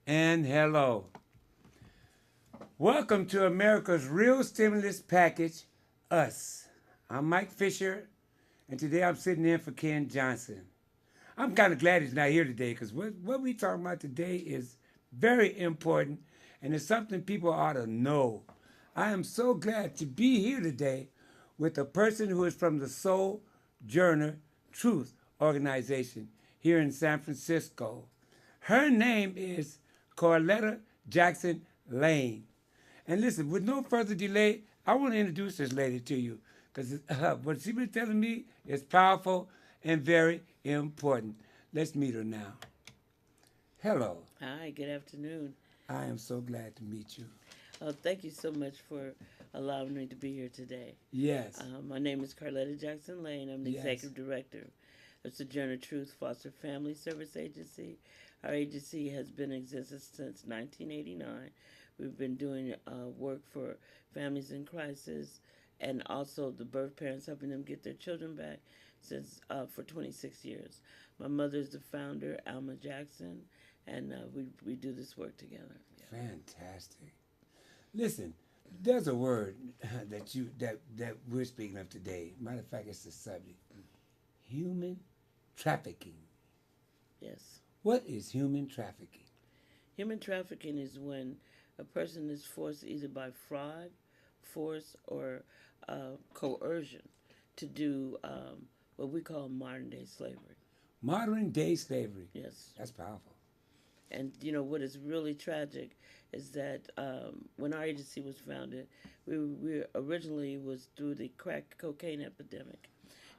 And hello. Welcome to America's real stimulus package, Us. I'm Mike Fisher, and today I'm sitting in for Ken Johnson. I'm kind of glad he's not here today because what we talking about today is very important and it's something people ought to know. I am so glad to be here today with a person who is from the Sojourner Truth organization here in San Francisco. Her name is Corletta Jackson Lane. And listen, with no further delay, I want to introduce this lady to you because what she's been telling me is powerful and very important. Let's meet her now. Hello. Hi, good afternoon. I am so glad to meet you. Thank you so much for allowing me to be here today. Yes. My name is Carletta Jackson Lane. I'm the Yes. executive director of Sojourner Truth Foster Family Service Agency. Our agency has been in existence since 1989. We've been doing work for families in crisis and also the birth parents, helping them get their children back since for 26 years. My mother is the founder, Alma Jackson, and we do this work together. Yeah. Fantastic. Listen, there's a word that we're speaking of today. Matter of fact, it's the subject. Human trafficking. Yes. What is human trafficking? Human trafficking is when a person is forced either by fraud, force, or coercion to do what we call modern day slavery. Modern day slavery. Yes. That's powerful. And what is really tragic is that when our agency was founded, we originally was through the crack cocaine epidemic,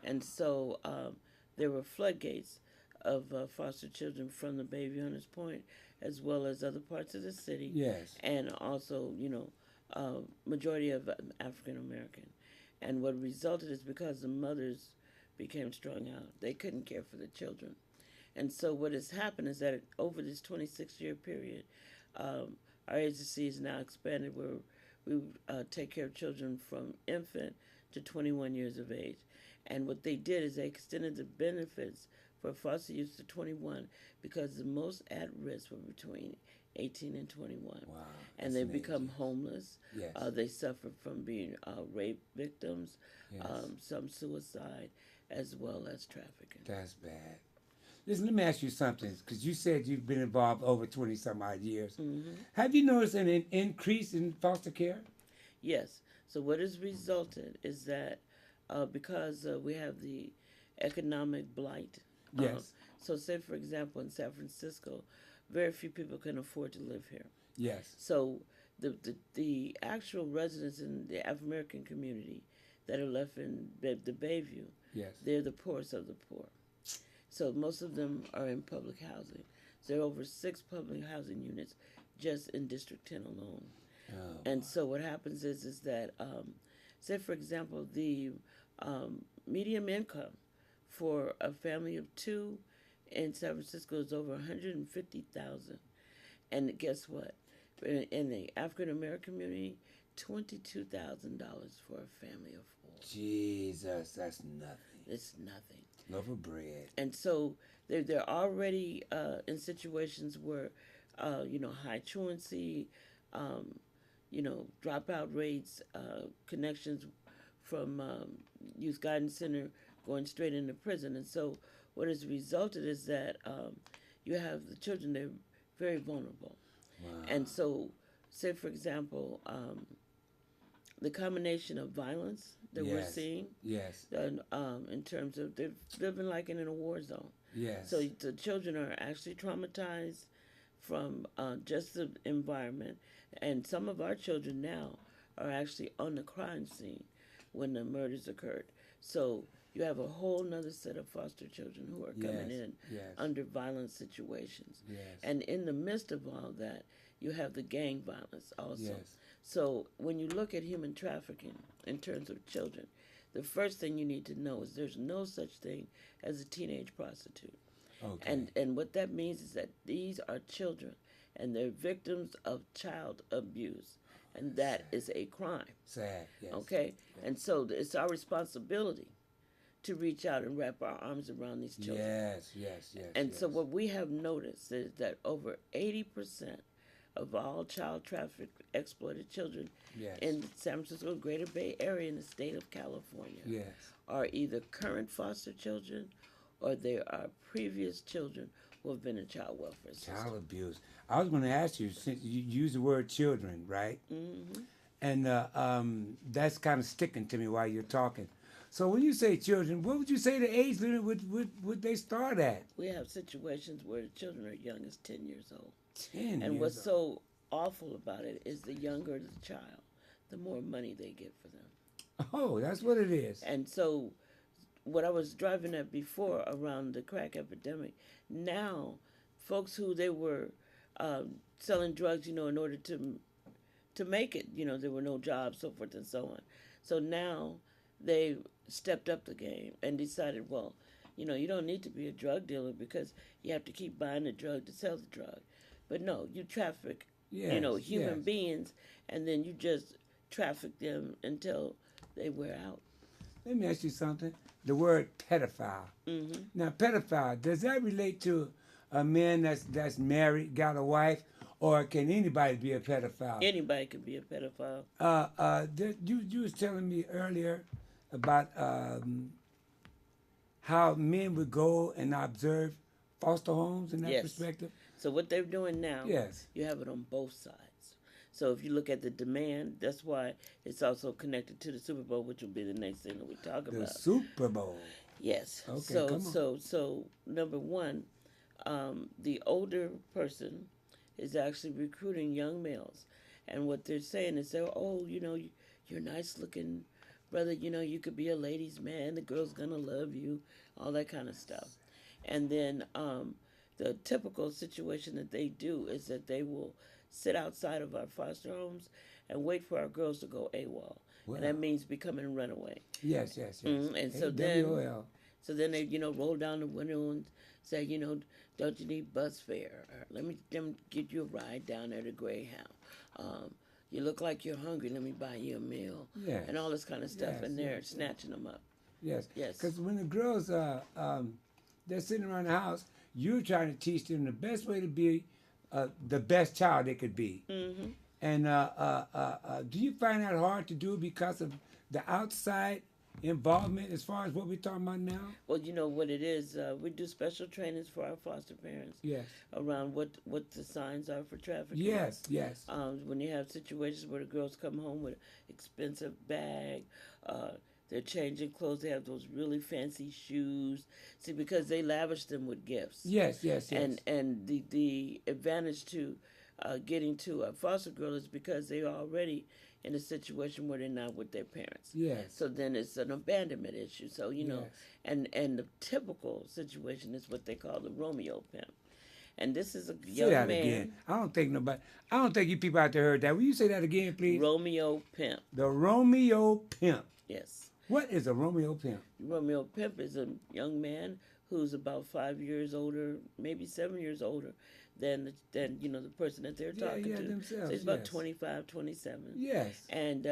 and so there were floodgates of foster children from the Bayview Hunters Point, as well as other parts of the city, Yes. and also majority of African American. And what resulted is because the mothers became strung out, they couldn't care for the children. And so what has happened is that over this 26-year period, our agency is now expanded where we take care of children from infant to 21 years of age. And what they did is they extended the benefits for foster youth to 21 because the most at risk were between 18 and 21. Wow. And they That's become amazing. homeless. Yes. They suffer from being rape victims, Yes. some suicide, as well as trafficking. That's bad. Listen, let me ask you something, because you said you've been involved over 20 some odd years. Mm-hmm. Have you noticed an increase in foster care? Yes. So what has resulted is that because we have the economic blight. Yes. So say for example in San Francisco, very few people can afford to live here. Yes. So the actual residents in the African American community that are left in the Bayview, Yes. they're the poorest of the poor. So most of them are in public housing. So there are over 6 public housing units just in District 10 alone. Oh, And so what happens is that, say for example, the medium income for a family of 2 in San Francisco is over 150,000. And guess what? In the African American community, $22,000 for a family of 4. Jesus, that's nothing. It's nothing. Loaf of bread. And so they're already in situations where, high truancy, dropout rates, connections from youth guidance center going straight into prison. And so what has resulted is that you have the children, they're very vulnerable. Wow. And so, say for example, the combination of violence that we're Yes. seeing, Yes. in terms of they're living like in a war zone. Yes. So the children are actually traumatized from just the environment, and some of our children now are actually on the crime scene when the murders occurred. So you have a whole nother set of foster children who are coming Yes. in Yes. under violent situations. Yes. And in the midst of all that, you have the gang violence also. Yes. So when you look at human trafficking in terms of children, the first thing you need to know is there's no such thing as a teenage prostitute. Okay. And what that means is that these are children and they're victims of child abuse. And that Sad. is a crime. Sad. Yes. Okay? Yes. And so it's our responsibility to reach out and wrap our arms around these children. Yes. And yes. so what we have noticed is that over 80% of all child trafficked exploited children Yes. in the San Francisco Greater Bay Area in the state of California Yes. are either current foster children or they are previous children who have been in child welfare system. Child abuse. I was going to ask you, since you use the word children, right? Mm-hmm. And that's kind of sticking to me while you're talking. So when you say children, what would you say the age limit would they start at? We have situations where the children are young as 10 years old. 10 And years what's old. so awful about it is the younger the child, the more money they get for them. Oh, that's what it is. And so what I was driving at before around the crack epidemic, now folks who they were selling drugs, in order to make it, there were no jobs, so forth and so on. So now they stepped up the game and decided, well, you don't need to be a drug dealer because you have to keep buying the drug to sell the drug. But no, you traffic, human yes. beings, and then you just traffic them until they wear out. Let me ask you something. The word pedophile. Mm-hmm. Now, pedophile, does that relate to a man that's married, got a wife, or can anybody be a pedophile? Anybody could be a pedophile. You was telling me earlier about how men would go and observe foster homes in that Yes. perspective. So what they're doing now, Yes. you have it on both sides. So if you look at the demand, that's why it's also connected to the Super Bowl, which will be the next thing that we talk The about. Super Bowl. Yes. Okay, So come on. so number one, the older person is actually recruiting young males, and what they're saying is, oh, you're nice looking, brother. You could be a ladies' man. The girl's gonna love you, all that kind of stuff. And then the typical situation that they do is that they will sit outside of our foster homes and wait for our girls to go AWOL. Wow. And that means becoming runaway. Yes. And so then, AWOL. they, roll down the window and say, don't you need bus fare? Or let me get you a ride down there to Greyhound. You look like you're hungry. Let me buy you a meal. Yes. And all this kind of stuff. Yes, And they're yes, snatching them up. Yes. Yes. Because when the girls they're sitting around the house, you're trying to teach them the best way to be the best child they could be. Mm-hmm. And do you find that hard to do because of the outside involvement as far as what we're talking about now? Well, you know what it is. We do special trainings for our foster parents Yes. around what the signs are for trafficking. Yes. When you have situations where the girls come home with an expensive bag, they're changing clothes, they have those really fancy shoes. See, because they lavish them with gifts. Yes. And the advantage to getting to a foster girl is because they're already in a situation where they're not with their parents. Yes. So then it's an abandonment issue. So, Yes. and the typical situation is what they call the Romeo pimp. And this is a Say young that man. again. I don't think you people out there heard that. Will you say that again, please? Romeo pimp. The Romeo Pimp. Yes. What is a Romeo Pimp? Romeo pimp is a young man who's about 5 years older, maybe 7 years older than the person that they're talking to. Themselves, So he's about yes. 25, 27. Yes. And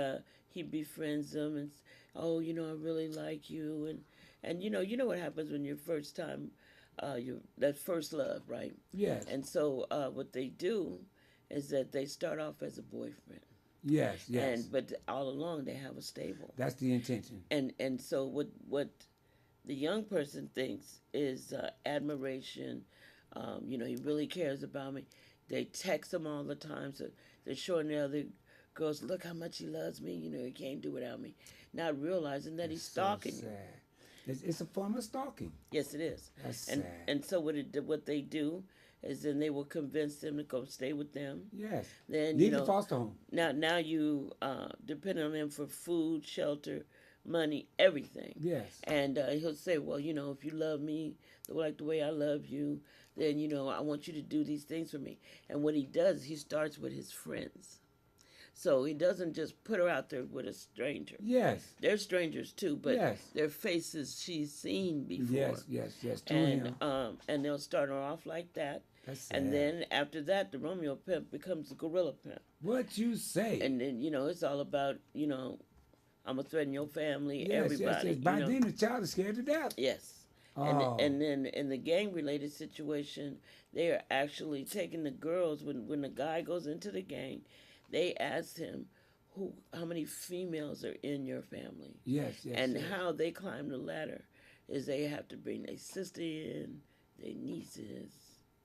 he befriends them and, I really like you. And you know what happens when your first time, that first love, right? Yes. And so what they do is that they start off as a boyfriend. Yes. But all along they have a stable. That's the intention. And so what the young person thinks is admiration. He really cares about me. They text him all the time, so they're showing the other girls, look how much he loves me. He can't do without me. Not realizing that he's stalking So you. sad. It's a form of stalking. Yes, it is. That's sad. And so what they do is then they will convince them to go stay with them. Yes. Then Leave the foster home. Now you depend on them for food, shelter, money, everything. Yes. And he'll say, well, if you love me like the way I love you, then I want you to do these things for me. And what he does, he starts with his friends. So he doesn't just put her out there with a stranger. Yes. They're strangers too, but Yes. their faces she's seen before. Yes. Through him. And they'll start her off like that. That's sad. And then after that, the Romeo pimp becomes the gorilla pimp. What you say? And then, it's all about, I'm gonna threaten your family, Yes, everybody. yes. By then, the child is scared to death. Yes. Oh. And then in the gang related situation, they are actually taking the girls when the guy goes into the gang, they ask him how many females are in your family. Yes, yes. And yes. how they climb the ladder is they have to bring their sister in, their nieces,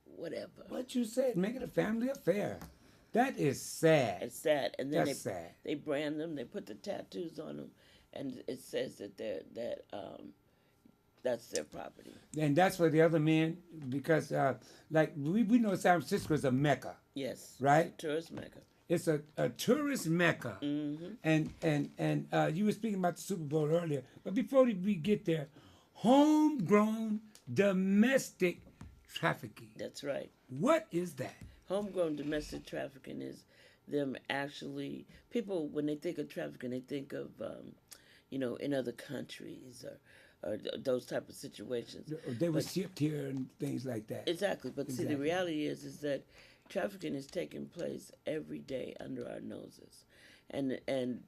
whatever. What you said, make it a family affair. That is sad. It's sad. And then That's sad. they brand them, they put the tattoos on them, and it says that that's their property. And that's for the other men, because like we know San Francisco is a mecca. Yes. Right? It's a tourist mecca. It's a tourist mecca. Mm-hmm. And you were speaking about the Super Bowl earlier, but before we get there, homegrown domestic trafficking. That's right. What is that? Homegrown domestic trafficking is them actually, people, when they think of trafficking, they think of, in other countries or those type of situations. They were shipped here and things like that. Exactly. But see, Exactly. the reality is that trafficking is taking place every day under our noses. And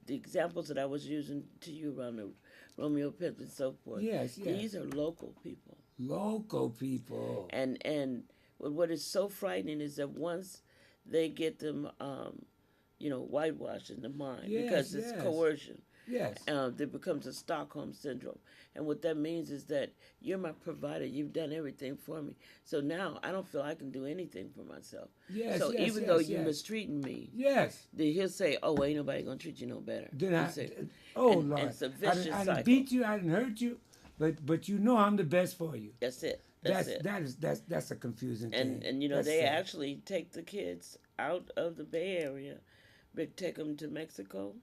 the examples that I was using to you around the Romeo Pimp and so forth, Yes, yes. these are local people. Local people. And what is so frightening is that once they get them, whitewashed in the mind, Yes, because it's yes. coercion, Yes. there becomes a Stockholm syndrome. And what that means is that you're my provider. You've done everything for me. So now I don't feel I can do anything for myself. Yes, so yes, even yes, though you're yes. mistreating me, Yes. then he'll say, "Oh, ain't nobody gonna treat you no better." Then He'll say- oh and- Lord, and it's a I vicious done cycle. beat you, I didn't hurt you, but you know I'm the best for you. That's it. That's it. That's a confusing thing. And That's they sad. actually take the kids out of the Bay Area, but take them to Mexico,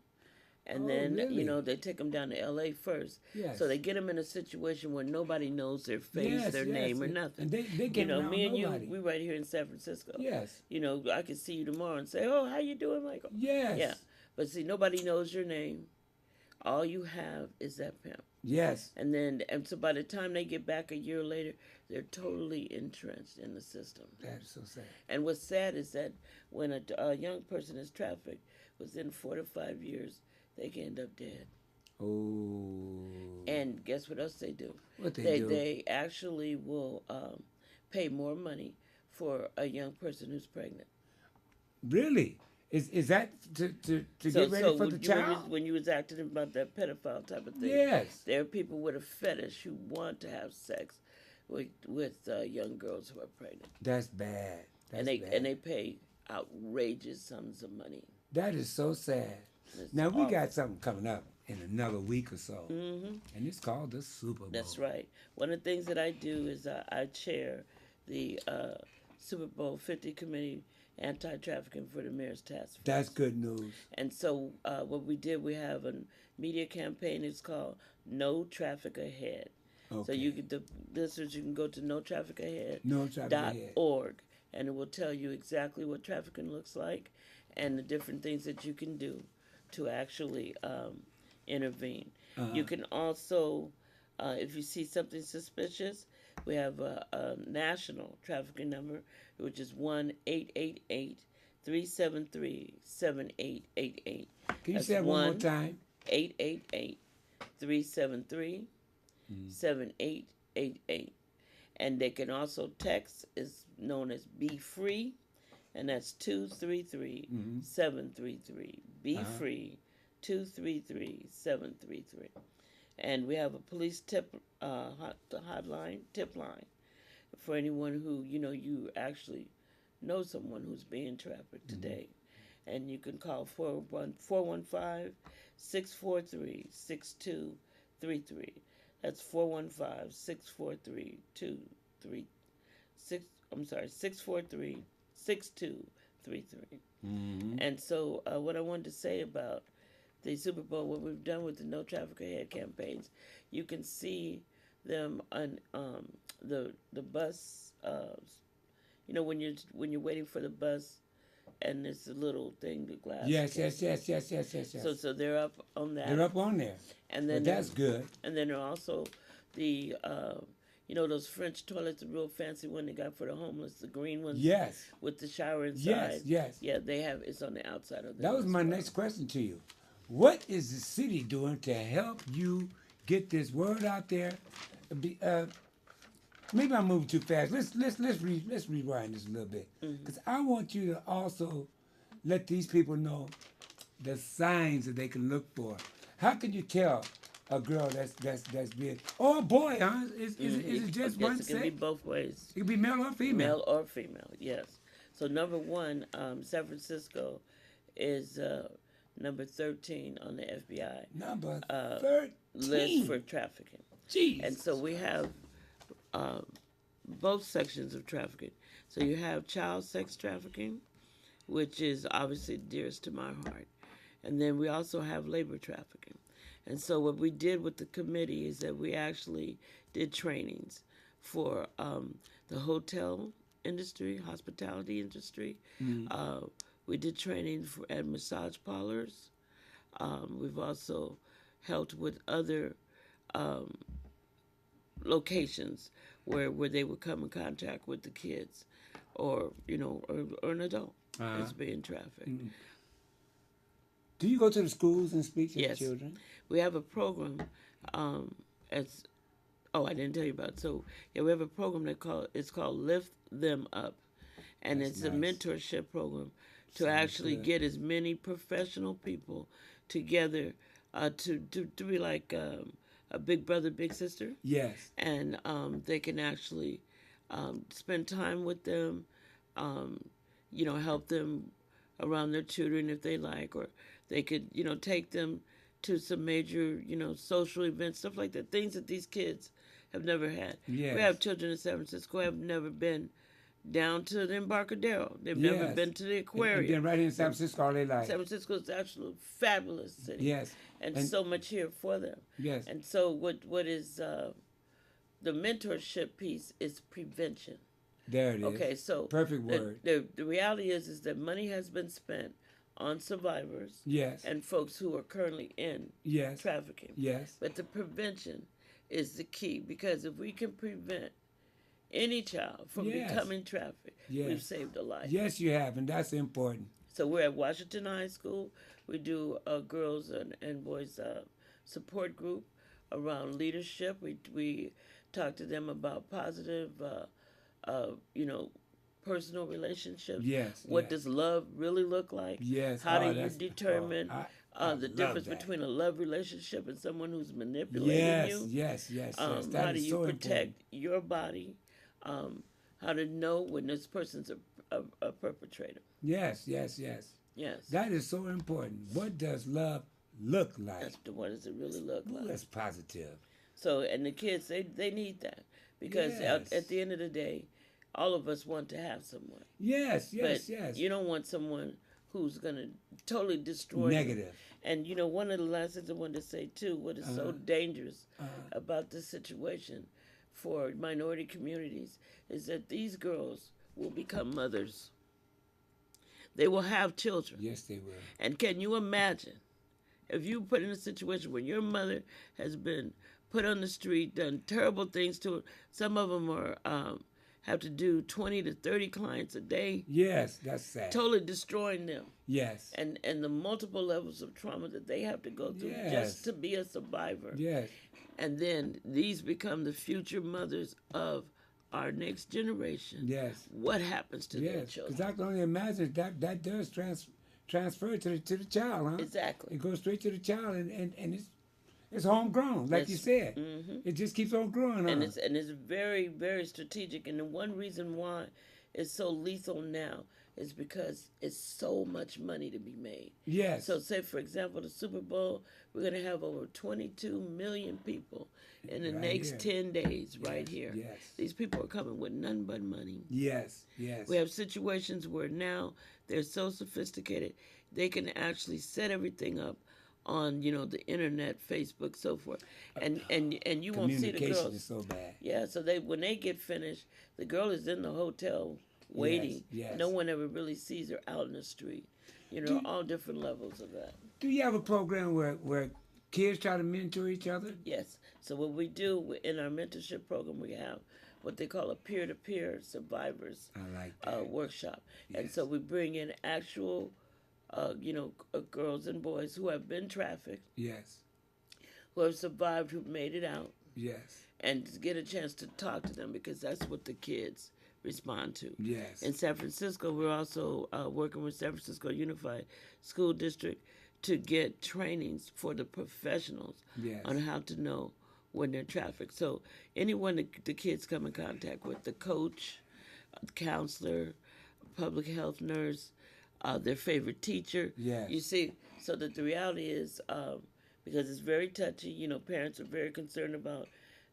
and Oh, then really? they take them down to L.A. first. Yes. So they get them in a situation where nobody knows their face, Yes, their yes, name, or and- nothing. and they can't around me and nobody. you, we right here in San Francisco. Yes. I can see you tomorrow and say, "Oh, how you doing, Michael?" Yes. Yeah, but see, nobody knows your name. All you have is that pimp. Yes. And so by the time they get back a year later, they're totally entrenched in the system. That is so sad. And what's sad is that when a young person is trafficked, within 4 to 5 years, they can end up dead. Oh. And guess what else they do? What they do? They actually will pay more money for a young person who's pregnant. Really? Is that to get ready for the child? When you was acting about that pedophile type of thing, Yes. there are people with a fetish who want to have sex with young girls who are pregnant. That's bad. That's bad. and they pay outrageous sums of money. That is so sad. It's Now we awful. got something coming up in another week or so, Mm-hmm. and it's called the Super Bowl. That's right. One of the things that I do is I chair the Super Bowl 50 Committee Anti-Trafficking for the Mayor's Task Force. That's good news. And so what we did, we have a media campaign. It's called No Traffic Ahead. Okay. So you can, the listeners, you can go to notrafficahead.org, No traffic ahead. and it will tell you exactly what trafficking looks like and the different things that you can do to actually intervene. You can also, if you see something suspicious, we have a national trafficking number, which is 1-888-373-7888. Can you say that one more time? 888-373-7888. And they can also text, is known as Be Free, and that's 233-733. Be Free, 233-733. And we have a police tip line for anyone who, you actually know someone who's being trafficked today. And you can call 415-643-6233. That's 643-6233. And so what I wanted to say about the Super Bowl, what we've done with the No Traffic Ahead campaigns, you can see them on the bus. When you're waiting for the bus, and it's a little thing, the glass. Yes. So they're up on that. They're up on there. And then But that's good. And then there are also the those French toilets, the real fancy one they got for the homeless, the green ones. Yes. With the shower inside. Yes. Yeah, they have. It's on the outside of the. That was my next question to you. What is the city doing to help you get this word out there? Be- Uh, Maybe I'm moving too fast. Let's rewind this a little bit because I want you to also let these people know the signs that they can look for. How can you tell a girl that's being or a boy? Huh? Is it just one Yes, it can be sex? both ways. It can be male or female. Male or female, yes. So number one, San Francisco is number 13 on the FBI Number uh, 13. list for trafficking. Jesus. And so we have both sections of trafficking. So you have child sex trafficking, which is obviously dearest to my heart. And then we also have labor trafficking. And so what we did with the committee is that we actually did trainings for the hotel industry, hospitality industry. We did training at massage parlors. We've also helped with other locations where they would come in contact with the kids or an adult that's being trafficked. Do you go to the schools and speak to Yes. the children? We have a program as I didn't tell you about it. So yeah, we have a program it's called Lift Them Up, and That's it's a nice. mentorship program to Sounds actually good. get as many professional people together to be like a big brother, big sister, Yes. and they can actually spend time with them, help them around their children if they like, or they could, take them to some major, social events, stuff like that, things that these kids have never had. Yes. We have children in San Francisco who have never been down to the Embarcadero. They've never Yes. been to the And aquarium. been right here in San Francisco all their life. San Francisco is actually a fabulous city. Yes. And, And- so much here for them. Yes. And so what is the mentorship piece is prevention. There it is. Okay, so Perfect word. The reality is that money has been spent on survivors Yes. and folks who are currently in Yes. trafficking. Yes. But the prevention is the key, because if we can prevent any child from Yes. becoming trafficked, Yes. we've saved a life. Yes, you have, and that's important. So we're at Washington High School. We do a girls and boys support group around leadership. We talk to them about positive, personal relationships. Yes. What yes. does love really look like? Yes. How do you that's- determine I the love difference that. between a love relationship and someone who's manipulating Yes, you? yes. How That do is you so protect important. your body? How to know when this person's a perpetrator? Yes. Yes. That is so important. What does love look like? What does it really look Ooh, like? that's positive. So, and the kids, they need that, because Yes. at the end of the day, all of us want to have someone. Yes. But Yes. you don't want someone who's going to totally destroy you. Negative. And, one of the last things I wanted to say, too, what is so dangerous about this situation for minority communities is that these girls will become mothers. They will have children. Yes, they will. And can you imagine if you put in a situation where your mother has been put on the street, done terrible things to her? Some of them are have to do 20 to 30 clients a day, Yes, that's sad. totally destroying them, Yes. and the multiple levels of trauma that they have to go through Yes. just to be a survivor. Yes. And then these become the future mothers of our next generation. Yes. What happens to their Yes. children? Because I can only imagine that does transfer to the child, huh? Exactly. It goes straight to the child, and it's homegrown, like you Yes. said. It just keeps on growing, huh? And it's very, very strategic. And the one reason why it's so lethal now is because it's so much money to be made. Yes. So say, for example, the Super Bowl, we're going to have over 22 million people in the Right next here. 10 days right here. Yes. These people are coming with nothing but money. Yes. We have situations where now they're so sophisticated, they can actually set everything up on, the internet, Facebook, so forth. And you won't see the Communication girls. is so bad. Yeah, so when they get finished, the girl is in the hotel waiting. yes. No one ever really sees her out in the street. All different levels of that. Do you have a program where kids try to mentor each other? Yes. So what we do in our mentorship program, we have what they call a peer-to-peer survivors I like that. workshop. And Yes. so we bring in actual girls and boys who have been trafficked, Yes. who have survived, who've made it out, Yes. and to get a chance to talk to them because that's what the kids respond to. Yes. In San Francisco, we're also working with San Francisco Unified School District to get trainings for the professionals Yes. on how to know when they're trafficked. So anyone that the kids come in contact with, the coach, counselor, public health nurse, their favorite teacher. Yes. You see, so that the reality is, because it's very touchy, parents are very concerned about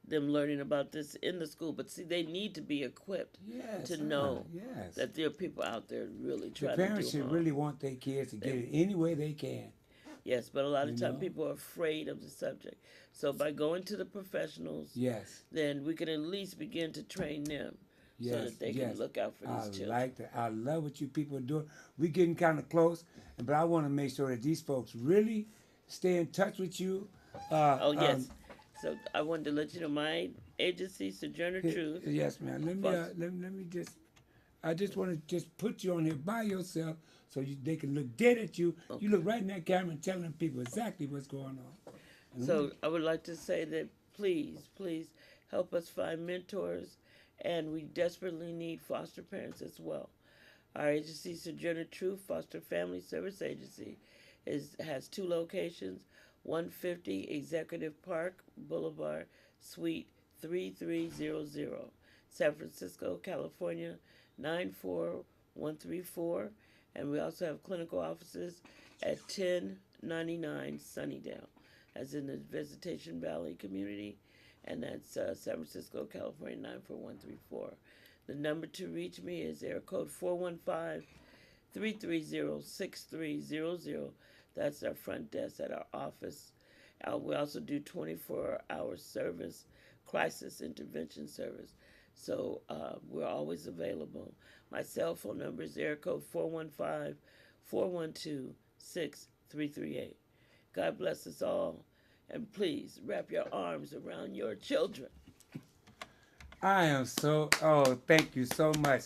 them learning about this in the school. But see, they need to be equipped Yes. to know Yes. that there are people out there really The trying to do parents should harm. really want their kids to get it any way they can. Yes, but a lot of You times know? people are afraid of the subject. So by going to the professionals, Yes. then we can at least begin to train them so Yes. that they Yes. can look out for I these children. like that. I love what you people are doing. We're getting kind of close, but I want to make sure that these folks really stay in touch with you. Oh, yes. So I wanted to let you know my agency, Sojourner Truth. Yes, ma'am. Let me just. I just want to just put you on here by yourself so they can look dead at you. Okay. You look right in that camera and telling people exactly what's going on. And So I would like to say that please, please help us find mentors, and we desperately need foster parents as well. Our agency, Sojourner Truth Foster Family Service Agency, has 2 locations: 150 Executive Park Boulevard, Suite 3300, San Francisco, California 94134, and we also have clinical offices at 1099 Sunnydale, as in the Visitation Valley community, and that's San Francisco, California 94134. The number to reach me is air code 415-330-6300. That's our front desk at our office. We also do 24-hour service, crisis intervention service. So we're always available. My cell phone number is air code 415-412-6338. God bless us all. And please wrap your arms around your children. I am so. Oh, thank you so much.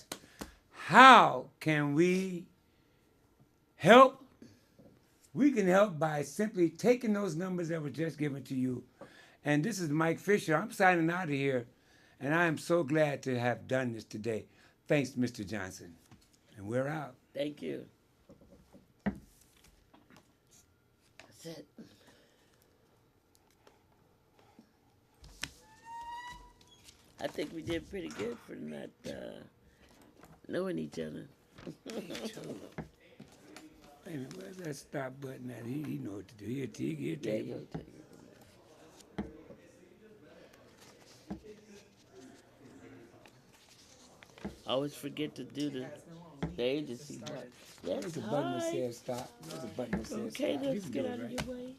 How can we help? We can help by simply taking those numbers that were just given to you. And this is Mike Fisher. I'm signing out of here. And I am so glad to have done this today. Thanks, Mr. Johnson. And we're out. Thank you. That's it. I think we did pretty good for not knowing each other. Wait a minute, where's that stop button at? He know what to do. He'll take Yeah, it. you'll take it. Always forget to do the agency part. There's Yes, a button that hi. says stop. There's a button that says Okay, stop. You let's can get do it, out of right? your way.